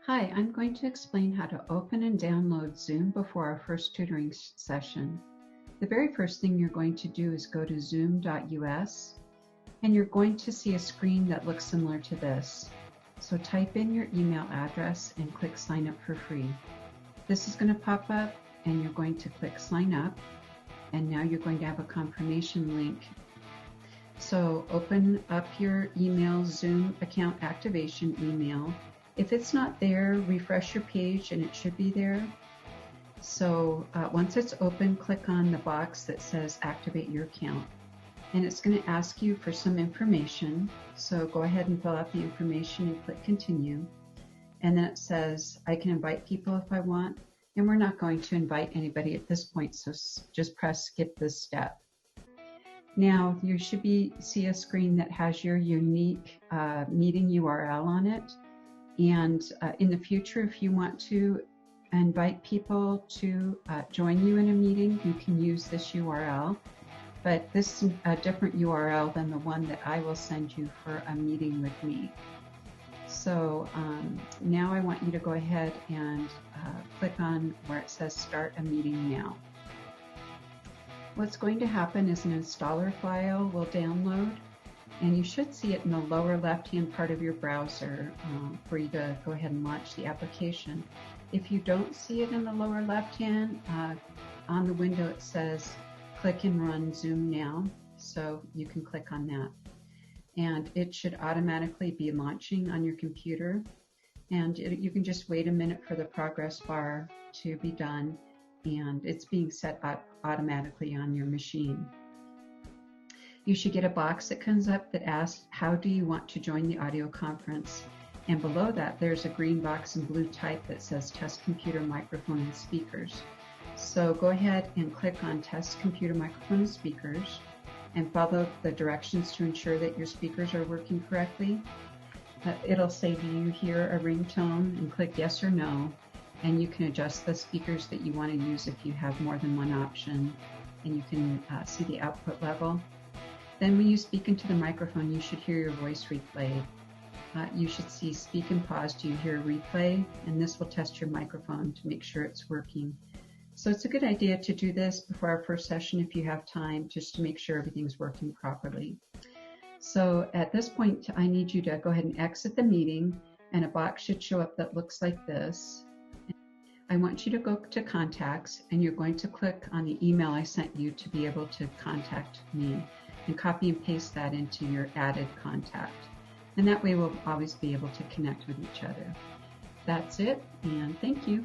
Hi, I'm going to explain how to open and download Zoom before our first tutoring session. The very first thing you're going to do is go to zoom.us, and you're going to see a screen that looks similar to this. So type in your email address and click sign up for free. This is going to pop up and you're going to click sign up, and now you're going to have a confirmation link. So open up your email Zoom account activation email. If it's not there, refresh your page and it should be there. So once it's open, click on the box that says activate your account. And it's going to ask you for some information. So go ahead and fill out the information and click continue. And then it says I can invite people if I want. And we're not going to invite anybody at this point, so just press skip this step. Now you should see a screen that has your unique meeting URL on it. And in the future, if you want to invite people to join you in a meeting, you can use this URL. But this is a different URL than the one that I will send you for a meeting with me. So now I want you to go ahead and click on where it says start a meeting now. What's going to happen is an installer file will download, and you should see it in the lower left-hand part of your browser for you to go ahead and launch the application. If you don't see it in the lower left-hand, on the window it says click and run Zoom now, so you can click on that. And it should automatically be launching on your computer, and you can just wait a minute for the progress bar to be done, and it's being set up automatically on your machine. You should get a box that comes up that asks, how do you want to join the audio conference? And below that, there's a green box in blue type that says test computer, microphone, and speakers. So go ahead and click on test computer, microphone, and speakers, and follow the directions to ensure that your speakers are working correctly. It'll say, do you hear a ringtone? And click yes or no. And you can adjust the speakers that you want to use if you have more than one option. And you can see the output level. Then when you speak into the microphone, you should hear your voice replayed. You should see speak and pause, do you hear a replay? And this will test your microphone to make sure it's working. So it's a good idea to do this before our first session if you have time, just to make sure everything's working properly. So at this point, I need you to go ahead and exit the meeting, and a box should show up that looks like this. I want you to go to contacts, and you're going to click on the email I sent you to be able to contact me, and copy and paste that into your added contact. And that way we'll always be able to connect with each other. That's it, and thank you.